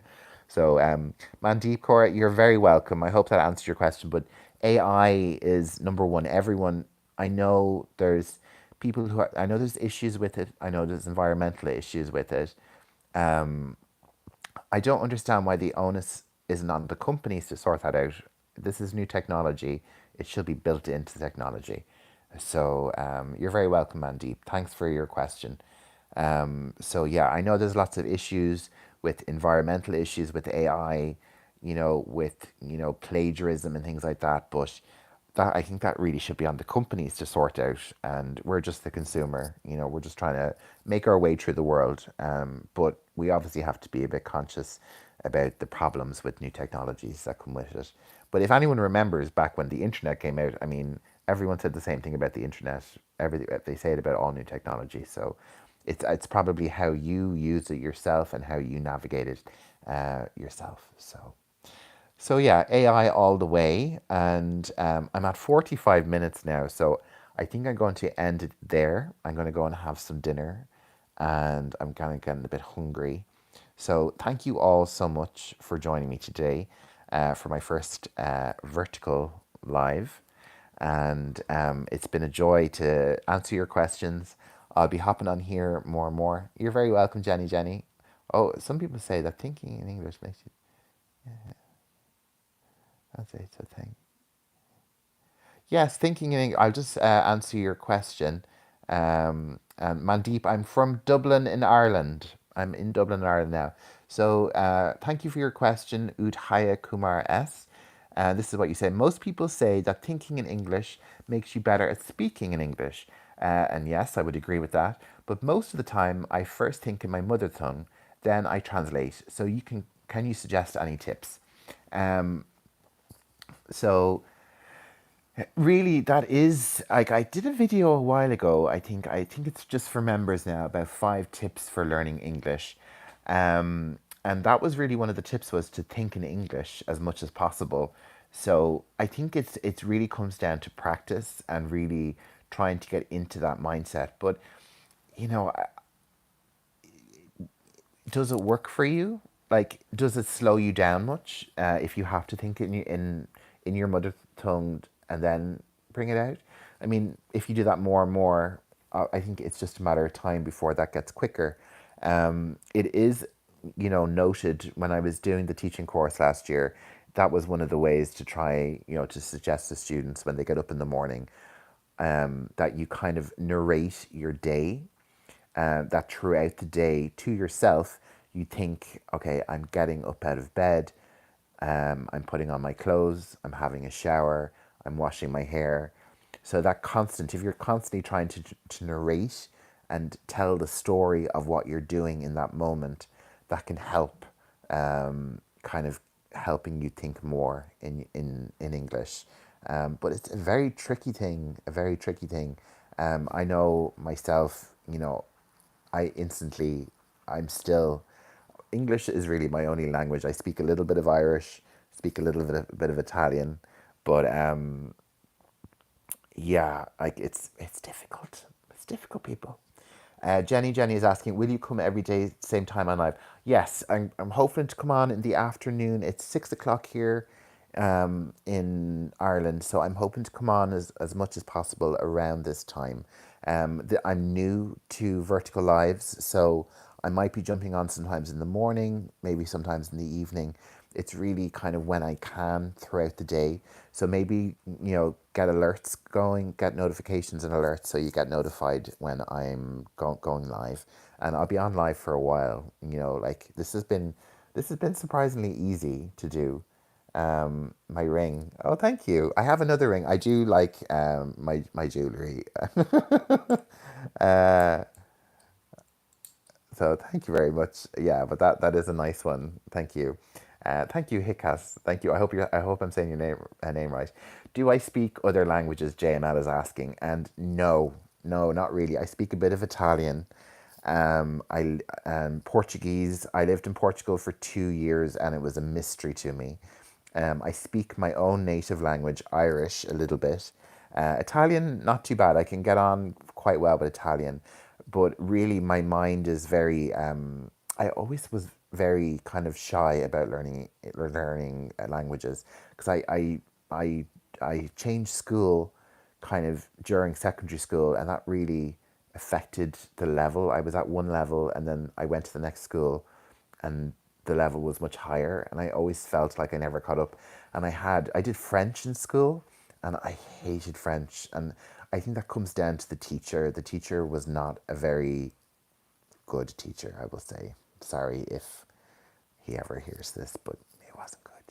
So, Mandeep Kaur, you're very welcome. I hope that answered your question. But AI is number one. Everyone, I know there's people I know there's issues with it. I know there's environmental issues with it. I don't understand why the onus isn't on the companies to sort that out. This is new technology. It should be built into the technology. So you're very welcome, Mandeep. Thanks for your question. So yeah, I know there's lots of issues with environmental issues with AI, with plagiarism and things like that. But that I think that really should be on the companies to sort out, and we're just the consumer. We're just trying to make our way through the world. But we obviously have to be a bit conscious about the problems with new technologies that come with it. But if anyone remembers back when the internet came out, I mean, everyone said the same thing about the internet. Everything they say it about all new technology. So it's probably how you use it yourself and how you navigate it yourself. So yeah, AI all the way, and I'm at 45 minutes now, so I think I'm going to end it there. I'm going to go and have some dinner, and I'm kind of getting a bit hungry. So thank you all so much for joining me today for my first vertical live, and it's been a joy to answer your questions. I'll be hopping on here more and more. You're very welcome, Jenny. Jenny. Oh, some people say that thinking in English makes you. That's it, I think. Yes, thinking in English. I'll just answer your question. Mandeep, I'm from Dublin in Ireland. I'm in Dublin, Ireland now. So thank you for your question, Udhaya Kumar S. This is what you say. Most people say that thinking in English makes you better at speaking in English. And yes, I would agree with that. But most of the time, I first think in my mother tongue, then I translate. So can you suggest any tips? Um, so really, that is like I did a video a while ago. I think it's just for members now about 5 tips for learning English, and that was really one of the tips was to think in English as much as possible. So I think it's really comes down to practice and really trying to get into that mindset. But you know, does it work for you? Like, does it slow you down much if you have to think in your mother tongue and then bring it out? I mean, if you do that more and more, I think it's just a matter of time before that gets quicker. It is, noted when I was doing the teaching course last year. That was one of the ways to try, to suggest to students when they get up in the morning that you kind of narrate your day, that throughout the day to yourself, you think, okay, I'm getting up out of bed, I'm putting on my clothes, I'm having a shower, I'm washing my hair. So that if you're constantly trying to narrate and tell the story of what you're doing in that moment, that can help kind of helping you think more in English. But it's a very tricky thing, a very tricky thing. I know myself, I instantly, I'm still, English is really my only language. I speak a little bit of Irish, speak a little bit of Italian, but yeah, like it's difficult. It's difficult, people. Jenny is asking, will you come every day, same time on live? Yes, I'm hoping to come on in the afternoon. It's 6 o'clock here in Ireland, so I'm hoping to come on as much as possible around this time. I'm new to Vertical Lives, so I might be jumping on sometimes in the morning, maybe sometimes in the evening. It's really kind of when I can throughout the day. So maybe, get alerts going, get notifications and alerts so you get notified when I'm going live. And I'll be on live for a while. Like this has been surprisingly easy to do. My ring. Oh, thank you. I have another ring. I do like my jewelry. uh, so thank you very much. Yeah, but that is a nice one. Thank you. Thank you, Hikas. Thank you. I hope I'm saying your name right. Do I speak other languages? JML is asking, and no, no, not really. I speak a bit of Italian. I Portuguese. I lived in Portugal for 2 years, and it was a mystery to me. I speak my own native language, Irish, a little bit. Italian, not too bad. I can get on quite well with Italian, but really, my mind is very. I always was very kind of shy about learning languages because I I changed school kind of during secondary school, and that really affected the level. I was at one level, and then I went to the next school, and the level was much higher, and I always felt like I never caught up. And I did French in school, and I hated French, and I think that comes down to the teacher. The teacher was not a very good teacher, I will say. Sorry if he ever hears this, but it wasn't good.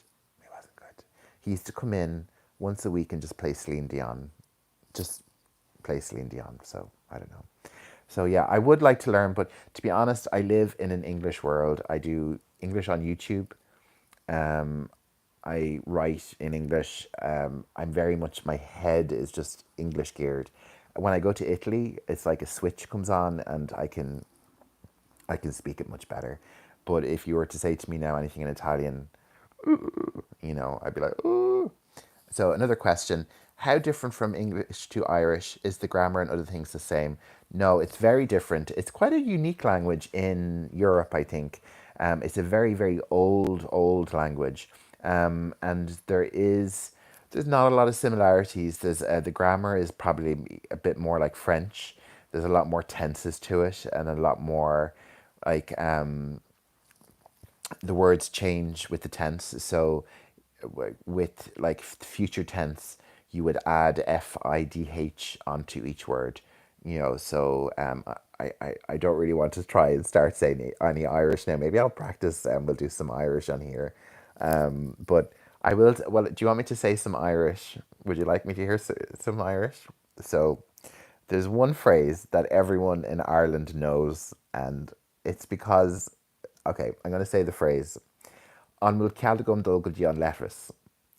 It wasn't good. He used to come in once a week and just play Celine Dion, just play Celine Dion. So I don't know. So yeah, I would like to learn, but to be honest, I live in an English world. I do English on YouTube. Um, I write in English. I'm very much, my head is just English geared. When I go to Italy, it's like a switch comes on, and I can speak it much better. But if you were to say to me now anything in Italian, I'd be like, ooh. So another question: how different from English to Irish? Is the grammar and other things the same? No, it's very different. It's quite a unique language in Europe, I think. It's a very, very old language, and there's not a lot of similarities. There's the grammar is probably a bit more like French. There's a lot more tenses to it, and a lot more like the words change with the tense. So with like future tense, you would add FIDH onto each word, So I don't really want to try and start saying any Irish now. Maybe I'll practice and we'll do some Irish on here. But I will, well, do you want me to say some Irish? Would you like me to hear some Irish? So there's one phrase that everyone in Ireland knows, and it's because, okay, I'm going to say the phrase, An bhfuil ceadagam dul go dtí an leithreas.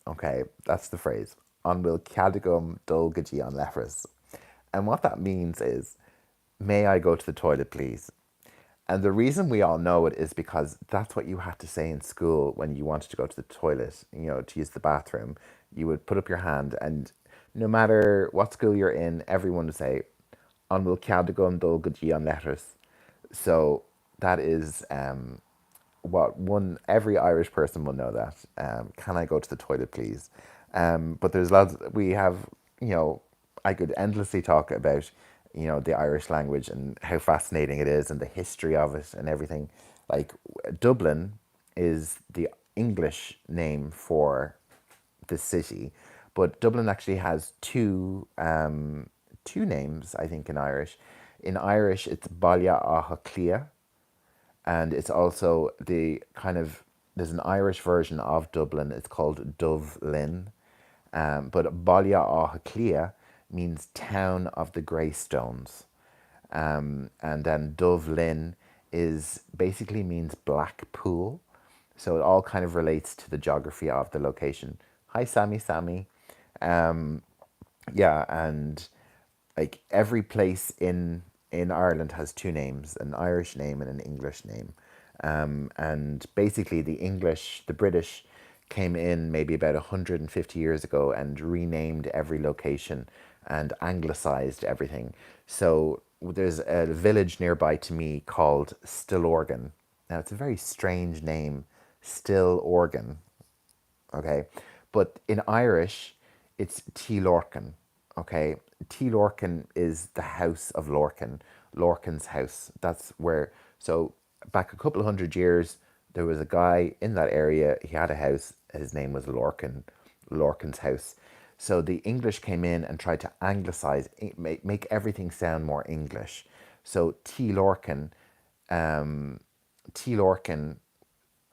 Okay, that's the phrase. An bhfuil ceadagam dul go dtí an leithreas. And what that means is, may I go to the toilet, please? And the reason we all know it is because that's what you had to say in school when you wanted to go to the toilet, to use the bathroom. You would put up your hand, and no matter what school you're in, everyone would say, An bhfuil ceadagam dul go dtí an leithreas. So that is what one every Irish person will know that. Can I go to the toilet, please? But there's lots. We have, I could endlessly talk about, the Irish language and how fascinating it is and the history of it and everything. Like Dublin is the English name for the city, but Dublin actually has two names, I think, in Irish. In Irish, it's Baile Átha Cliath, and it's also the kind of, there's an Irish version of Dublin. It's called Dublin, but Baile Átha Cliath means town of the grey stones, and then Dublin is basically means black pool, so it all kind of relates to the geography of the location. Hi, Sammy. Yeah, and like every place in Ireland has two names, an Irish name and an English name. And basically the British came in maybe about 150 years ago and renamed every location and anglicized everything. So there's a village nearby to me called Stillorgan. Now it's a very strange name, Stillorgan, okay? But in Irish, it's T. Lorcan, okay? T. Lorcan is the house of Lorcan, Lorcan's house. That's where, so back a couple of hundred years, there was a guy in that area, he had a house, his name was Lorcan, Lorcan's house. So the English came in and tried to anglicize, make everything sound more English. So T. Lorcan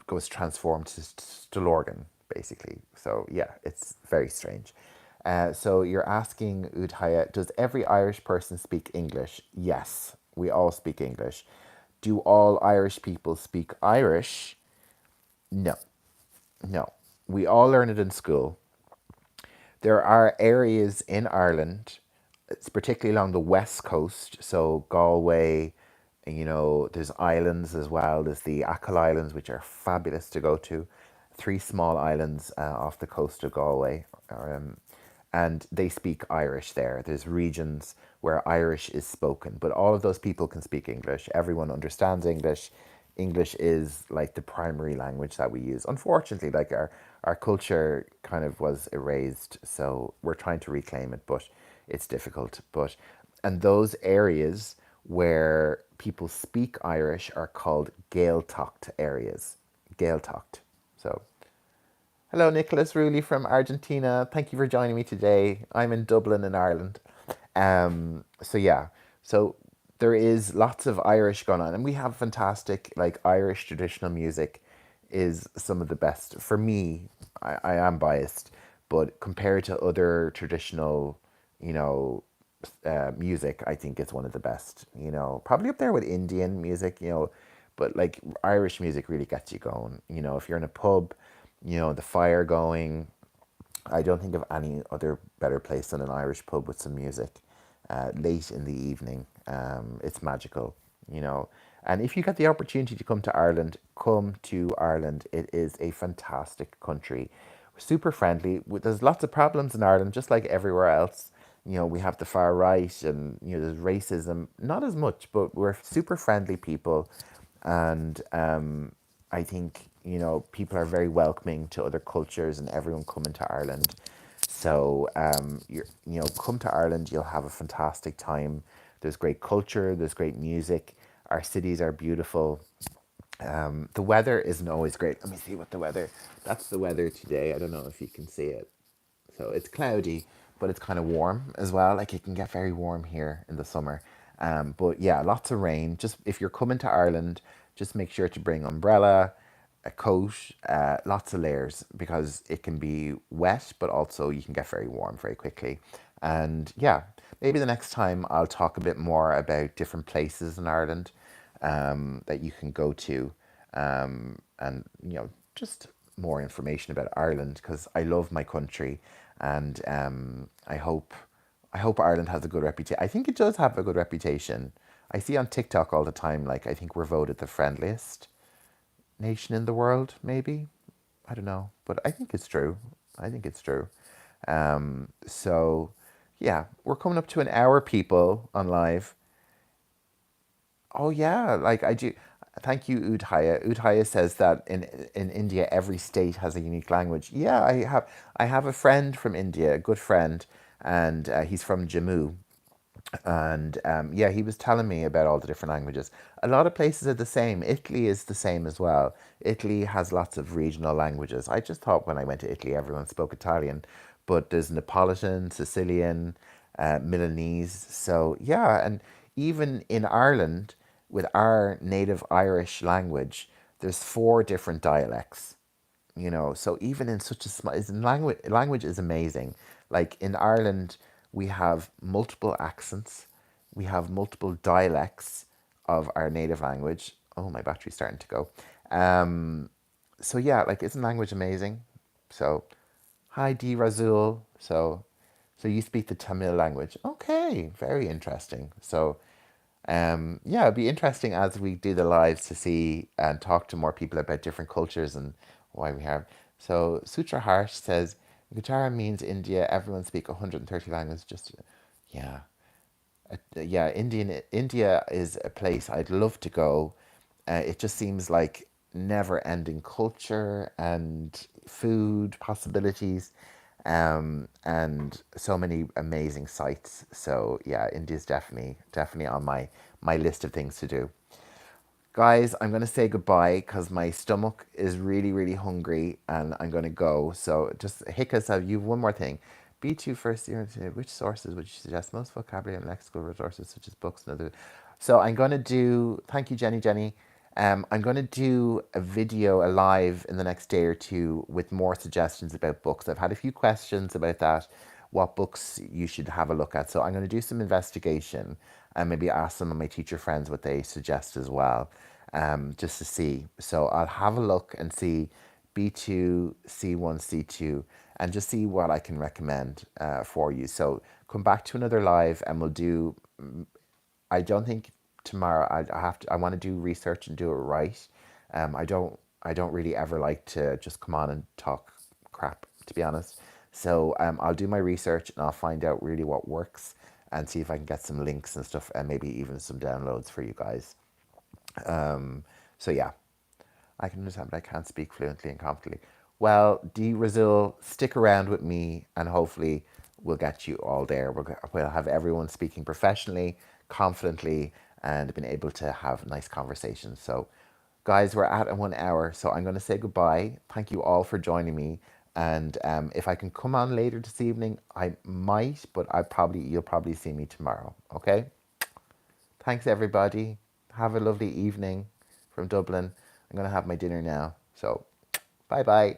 was transformed to Stillorgan, basically. So yeah, it's very strange. So you're asking, Udhaya, does every Irish person speak English? Yes, we all speak English. Do all Irish people speak Irish? No, no. We all learn it in school. There are areas in Ireland, it's particularly along the west coast, so Galway, there's islands as well. There's the Achill Islands, which are fabulous to go to. three small islands off the coast of Galway. And they speak Irish there. There's regions where Irish is spoken, but all of those people can speak English. Everyone understands English. English is like the primary language that we use. Unfortunately, like our culture kind of was erased, so we're trying to reclaim it, but it's difficult. But and those areas where people speak Irish are called Gaeltacht areas. Gaeltacht. So hello, Nicholas Rooley from Argentina. Thank you for joining me today. I'm in Dublin, in Ireland. So yeah, so there is lots of Irish going on, and we have fantastic like Irish traditional music is some of the best for me. I am biased, but compared to other traditional, you know, music, I think it's one of the best. You know, probably up there with Indian music. You know, but like Irish music really gets you going. You know, if you're in a pub, you know, the fire going. I don't think of any other better place than an Irish pub with some music late in the evening. It's magical, you know. And if you get the opportunity to come to Ireland, come to Ireland. It is a fantastic country, super friendly. There's lots of problems in Ireland, just like everywhere else. You know, we have the far right, and you know, there's racism. Not as much, but we're super friendly people, and I think you know people are very welcoming to other cultures and everyone coming to Ireland. So you know, come to Ireland, you'll have a fantastic time. There's great culture, there's great music. Our cities are beautiful. The weather isn't always great. Let me see what the weather. That's the weather today. I don't know if you can see it. So it's cloudy, but it's kind of warm as well. Like it can get very warm here in the summer. But yeah, lots of rain. Just if you're coming to Ireland, just make sure to bring umbrella, a coat, lots of layers because it can be wet, but also you can get very warm very quickly. And yeah, maybe the next time I'll talk a bit more about different places in Ireland that you can go to, and you know just more information about Ireland because I love my country, and I hope Ireland has a good reputation. I think it does have a good reputation. I see on TikTok all the time, like I think we're voted the friendliest nation in the world, maybe. I don't know, but I think it's true. I think it's true. So, yeah, we're coming up to an hour, people, on live. Oh yeah, like I do. Thank you, Udhaya. Udhaya says that in India every state has a unique language. Yeah, I have a friend from India, a good friend, and he's from Jammu, and yeah, he was telling me about all the different languages. A lot of places are the same. Italy is the same as well. Italy has lots of regional languages. I just thought when I went to Italy, everyone spoke Italian, but there's Neapolitan, Sicilian, Milanese. So yeah, and even in Ireland, with our native Irish language, there's four different dialects, you know. So even in such a small language is amazing. Like in Ireland we have multiple accents, we have multiple dialects of our native language. Oh, my battery's starting to go. So yeah, like isn't language amazing? So hi D Razul. So you speak the Tamil language. Okay, very interesting. So yeah, it'd be interesting as we do the lives to see and talk to more people about different cultures and why we have. So Sutra Harsh says, Guitar means India. Everyone speak 130 languages. Just yeah, yeah. India is a place I'd love to go. It just seems like never-ending culture and food possibilities, and so many amazing sights. So yeah, India's definitely on my list of things to do. Guys, I'm going to say goodbye because my stomach is really, really hungry and I'm going to go. So just Hickas, have you one more thing? B2 first year, which sources would you suggest? Most vocabulary and lexical resources such as books and other. So I'm going to do, thank you, Jenny. I'm going to do a video, a live in the next day or two with more suggestions about books. I've had a few questions about that, what books you should have a look at. So I'm going to do some investigation and maybe ask some of my teacher friends what they suggest as well, just to see. So I'll have a look and see B2, C1, C2, and just see what I can recommend for you. So come back to another live and we'll do, I don't think tomorrow I want to do research and do it right. I don't I don't really ever like to just come on and talk crap, to be honest. So I'll do my research and I'll find out really what works and see if I can get some links and stuff and maybe even some downloads for you guys. So yeah, I can understand, but I can't speak fluently and confidently. Well, D Razul, stick around with me and hopefully we'll get you all there. We'll have everyone speaking professionally, confidently, and been able to have nice conversations. So, guys, we're at 1 hour, so I'm going to say goodbye. Thank you all for joining me. And if I can come on later this evening, I might, but you'll probably see me tomorrow. Okay. Thanks, everybody. Have a lovely evening from Dublin. I'm going to have my dinner now. So, bye bye.